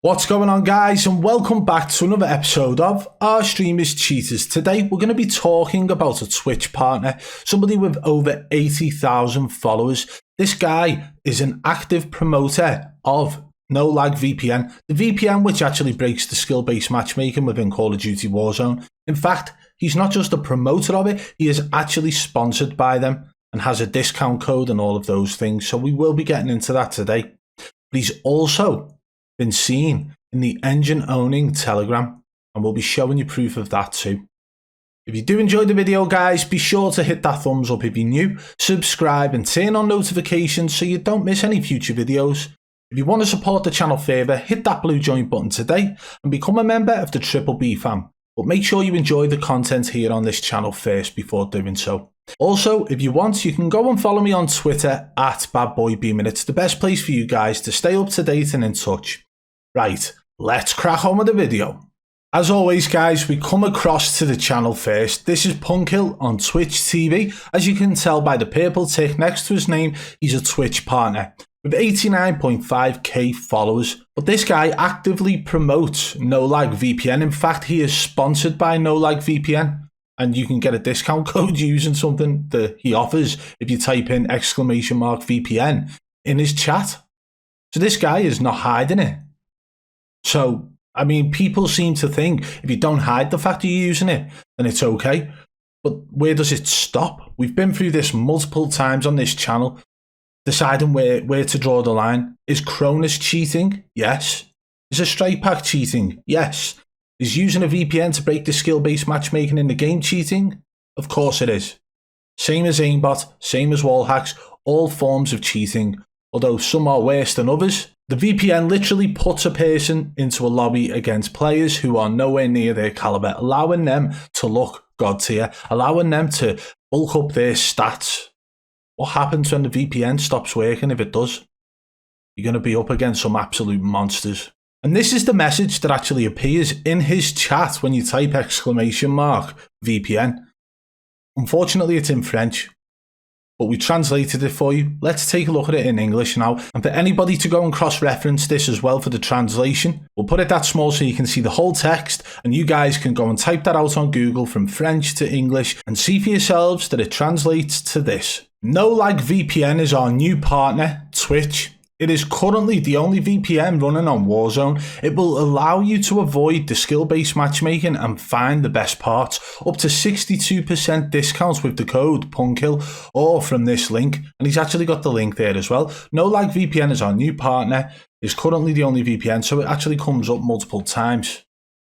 What's going on, guys, and welcome back to another episode of Our Streamers Cheaters. Today we're going to be talking about a Twitch partner, somebody with over 80,000 followers. This guy is an active promoter of No Lag VPN, the VPN which actually breaks the skill-based matchmaking within Call of Duty Warzone. In fact, he's not just a promoter of it, he is actually sponsored by them and has a discount code and all of those things, so we will be getting into that today. But he's also been seen in the engine-owning Telegram, and we'll be showing you proof of that too. If you do enjoy the video, guys, be sure to hit that thumbs up if you're new, subscribe and turn on notifications so you don't miss any future videos. If you want to support the channel further, hit that blue join button today and become a member of the Triple B fam. But make sure you enjoy the content here on this channel first before doing so. Also, if you want, you can go and follow me on Twitter at Badboy Beaman. It's the best place for you guys to stay up to date and in touch. Right, let's crack on with the video. As always, guys, we come across to the channel first. This is PunkHill on Twitch TV. As you can tell by the purple tick next to his name, he's a Twitch partner with 89.5k followers. But this guy actively promotes No Lag VPN. In fact, he is sponsored by No Lag VPN. And you can get a discount code using something that he offers if you type in !VPN in his chat. So this guy is not hiding it. So, I mean, people seem to think if you don't hide the fact you're using it, then it's okay. But where does it stop? We've been through this multiple times on this channel, deciding where to draw the line. Is Cronus cheating? Yes. Is a straight pack cheating? Yes. Is using a VPN to break the skill-based matchmaking in the game cheating? Of course it is. Same as aimbot, same as wall hacks, all forms of cheating, although some are worse than others. The VPN literally puts a person into a lobby against players who are nowhere near their caliber, allowing them to look god tier, allowing them to bulk up their stats. What happens when the VPN stops working if it does? You're going to be up against some absolute monsters. And this is the message that actually appears in his chat when you type !VPN. Unfortunately, it's in French, but we translated it for you. Let's take a look at it in English now. And for anybody to go and cross-reference this as well for the translation, we'll put it that small so you can see the whole text, and you guys can go and type that out on Google from French to English and see for yourselves that it translates to this. No Lag VPN is our new partner, Twitch. It is currently the only VPN running on Warzone. It will allow you to avoid the skill-based matchmaking and find the best parts. Up to 62% discounts with the code PUNKHILL or from this link. And he's actually got the link there as well. No Lag VPN is our new partner. It's currently the only VPN, so it actually comes up multiple times.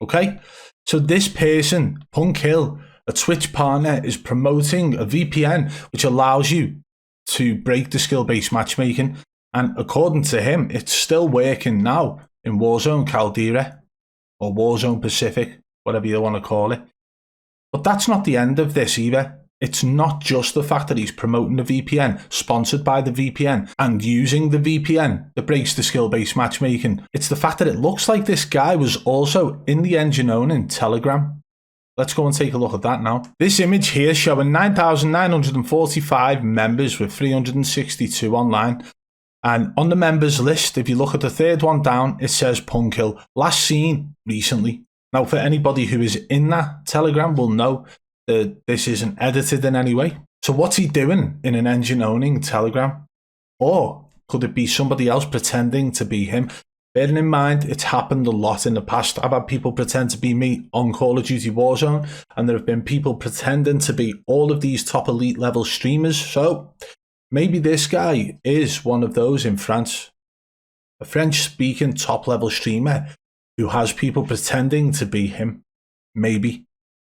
Okay? So this person, PunkHill, a Twitch partner, is promoting a VPN which allows you to break the skill-based matchmaking. And according to him, it's still working now in Warzone Caldera or Warzone Pacific, whatever you want to call it. But that's not the end of this either. It's not just the fact that he's promoting the VPN, sponsored by the VPN, and using the VPN that breaks the skill-based matchmaking. It's the fact that it looks like this guy was also in the engine-owning Telegram. Let's go and take a look at that now. This image here showing 9,945 members with 362 online. And on the members list, if you look at the third one down, it says PunkHill, last seen recently. Now, for anybody who is in that Telegram will know that this isn't edited in any way. So what's he doing in an engine-owning Telegram? Or could it be somebody else pretending to be him? Bearing in mind, it's happened a lot in the past. I've had people pretend to be me on Call of Duty Warzone, and there have been people pretending to be all of these top elite level streamers. So maybe this guy is one of those in France, a French-speaking top-level streamer who has people pretending to be him. Maybe.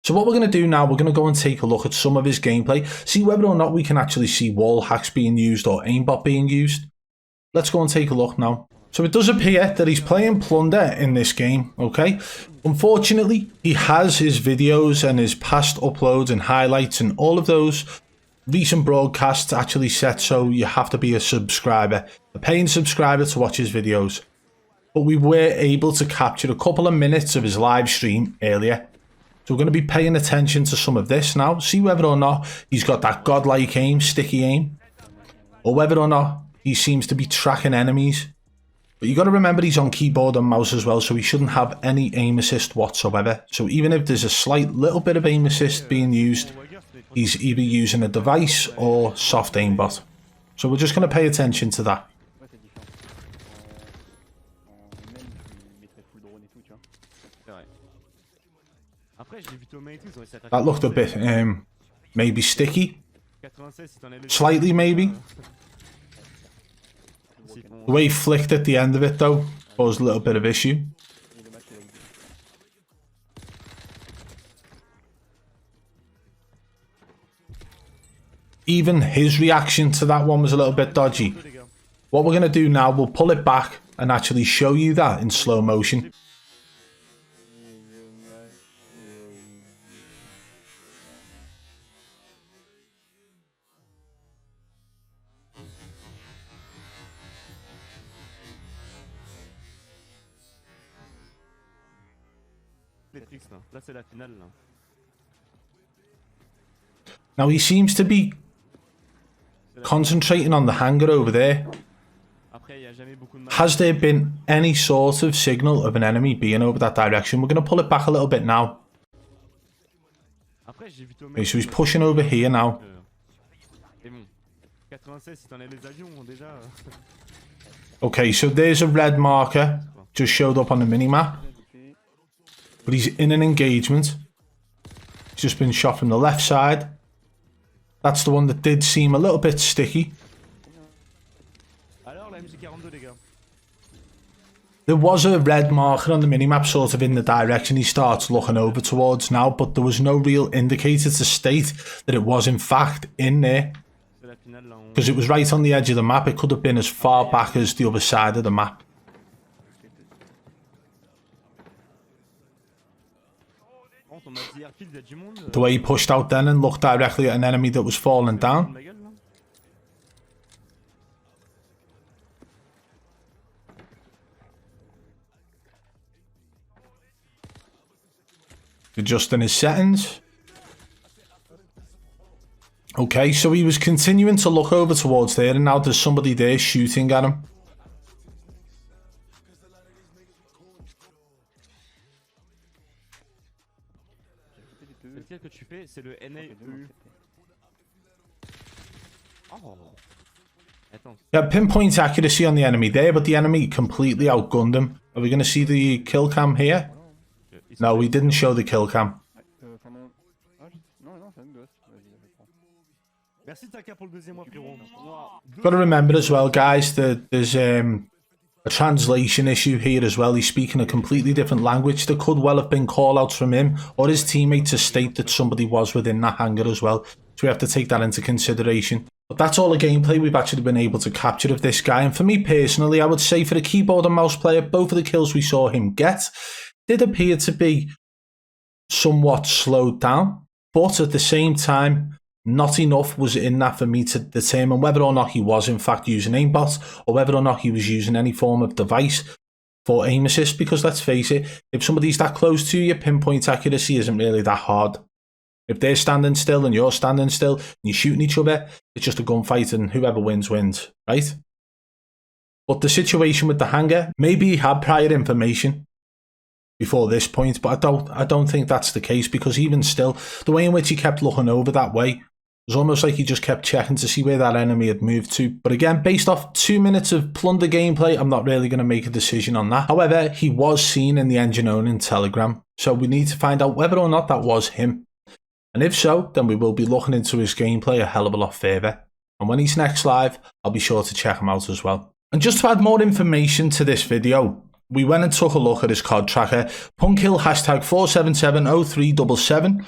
So what we're going to do now, we're going to go and take a look at some of his gameplay, see whether or not we can actually see wall hacks being used or aimbot being used. Let's go and take a look now. So it does appear that he's playing Plunder in this game, okay? Unfortunately, he has his videos and his past uploads and highlights and all of those recent broadcasts actually set so you have to be a subscriber, a paying subscriber to watch his videos. But we were able to capture a couple of minutes of his live stream earlier. So we're going to be paying attention to some of this now, see whether or not he's got that godlike aim, sticky aim, or whether or not he seems to be tracking enemies But you got to remember he's on keyboard and mouse as well, so he shouldn't have any aim assist whatsoever. So even if there's a slight little bit of aim assist being used, he's either using a device or soft aimbot. So we're just going to pay attention to that. That looked a bit, maybe sticky. Slightly, maybe. The way he flicked at the end of it, though, caused a little bit of issue. Even his reaction to that one was a little bit dodgy. What we're going to do now, we'll pull it back and actually show you that in slow motion. Now he seems to be concentrating on the hangar over there. Has there been any sort of signal of an enemy being over that direction? We're going to pull it back a little bit now. Okay, so he's pushing over here now. Okay, so there's a red marker just showed up on the minimap. But he's in an engagement. He's just been shot from the left side. That's the one that did seem a little bit sticky. There was a red marker on the minimap sort of in the direction he starts looking over towards now, but there was no real indicator to state that it was in fact in there. Because it was right on the edge of the map. It could have been as far back as the other side of the map. The way he pushed out then and looked directly at an enemy that was falling down. Adjusting his settings. Okay, so he was continuing to look over towards there, and now there's somebody there shooting at him. Yeah, pinpoint accuracy on the enemy there, but the enemy completely outgunned him. Are we going to see the kill cam here? No, we didn't show the kill cam. Got to remember as well, guys, that there's a translation issue here as well. He's speaking a completely different language. There could well have been call-outs from him or his teammate to state that somebody was within that hangar as well. So we have to take that into consideration. But that's all the gameplay we've actually been able to capture of this guy. And for me personally, I would say for a keyboard and mouse player, both of the kills we saw him get did appear to be somewhat slowed down. But at the same time, not enough was in that for me to determine whether or not he was in fact using aimbot or whether or not he was using any form of device for aim assist. Because let's face it, if somebody's that close to you, pinpoint accuracy isn't really that hard. If they're standing still and you're standing still and you're shooting each other, it's just a gunfight and whoever wins, wins, right? But the situation with the hangar, maybe he had prior information before this point, but I don't think that's the case, because even still, the way in which he kept looking over that way was almost like he just kept checking to see where that enemy had moved to. But again, based off 2 minutes of plunder gameplay, I'm not really going to make a decision on that. However, he was seen in the engine owning Telegram, so we need to find out whether or not that was him. And if so, then we will be looking into his gameplay a hell of a lot further. And when he's next live, I'll be sure to check him out as well. And just to add more information to this video, we went and took a look at his COD tracker, PunkHill hashtag 4770377,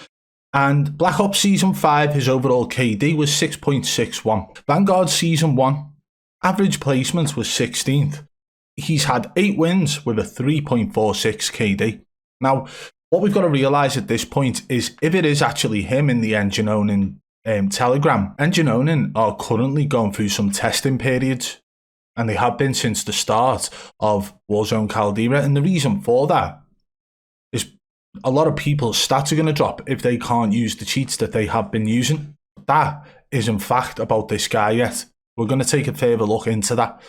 and Black Ops Season 5, his overall KD was 6.61. Vanguard Season 1, average placement was 16th. He's had 8 wins with a 3.46 KD. Now, what we've got to realise at this point is if it is actually him in the engine owning Telegram, engine owning are currently going through some testing periods. And they have been since the start of Warzone Caldera. And the reason for that is a lot of people's stats are going to drop if they can't use the cheats that they have been using. That isn't fact about this guy yet. We're going to take a further look into that.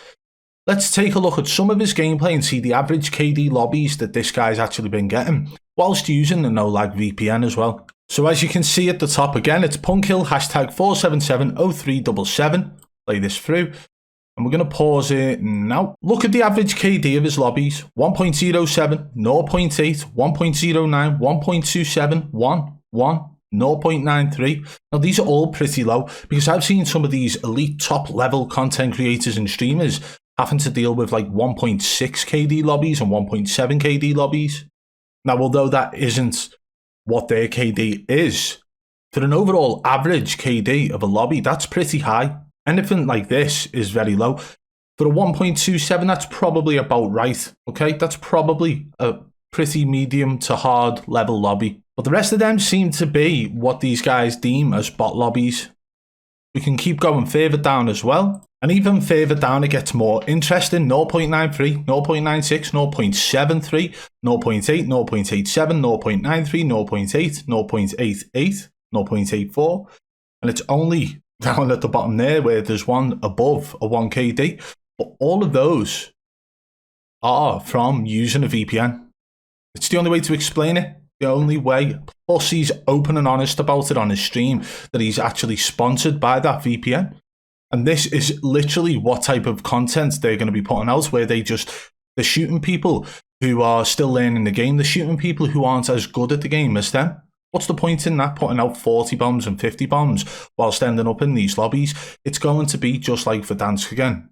Let's take a look at some of his gameplay and see the average KD lobbies that this guy's actually been getting, whilst using the no-lag VPN as well. So as you can see at the top again, it's PunkHill, hashtag 4770377. Play this through. And we're going to pause it now. Look at the average KD of his lobbies. 1.07, 0.8, 1.09, 1.27, 1, 1, 0.93. Now these are all pretty low because I've seen some of these elite top level content creators and streamers having to deal with like 1.6 KD lobbies and 1.7 KD lobbies. Now although that isn't what their KD is, for an overall average KD of a lobby, that's pretty high. Anything like this is very low. For a 1.27, that's probably about right, okay? That's probably a pretty medium to hard level lobby. But the rest of them seem to be what these guys deem as bot lobbies. We can keep going further down as well. And even further down, it gets more interesting. 0.93, 0.96, 0.73, 0.8, 0.87, 0.93, 0.8, 0.88, 0.84. And it's only down at the bottom there where there's one above a 1KD. But all of those are from using a VPN. It's the only way to explain it. The only way. Plus he's open and honest about it on his stream that he's actually sponsored by that VPN. And this is literally what type of content they're going to be putting out, where they're shooting people who are still learning the game. They're shooting people who aren't as good at the game as them. What's the point in that, putting out 40 bombs and 50 bombs whilst ending up in these lobbies? It's going to be just like Verdansk again,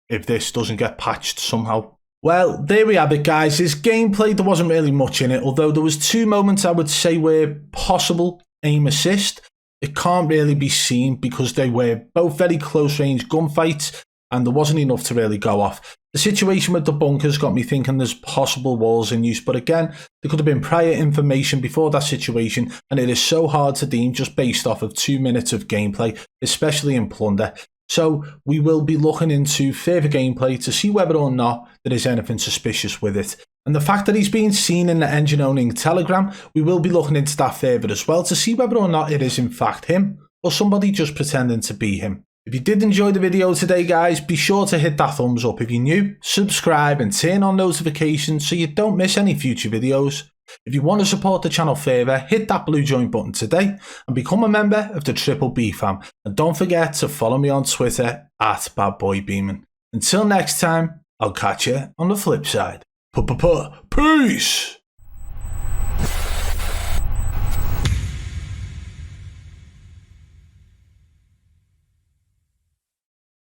if this doesn't get patched somehow. Well, there we have it, guys. His gameplay, there wasn't really much in it, although there was 2 moments I would say were possible aim assist. It can't really be seen because they were both very close range gunfights and there wasn't enough to really go off. The situation with the bunkers got me thinking there's possible walls in use, but again, there could have been prior information before that situation, and it is so hard to deem just based off of 2 minutes of gameplay, especially in Plunder. So we will be looking into further gameplay to see whether or not there is anything suspicious with it. And the fact that he's being seen in the engine owning Telegram, we will be looking into that further as well to see whether or not it is in fact him or somebody just pretending to be him. If you did enjoy the video today, guys, be sure to hit that thumbs up. If you're new, subscribe and turn on notifications so you don't miss any future videos. If you want to support the channel further, hit that blue join button today and become a member of the Triple B fam. And don't forget to follow me on Twitter at Badboy Beaman. Until next time, I'll catch you on the flip side. Peace!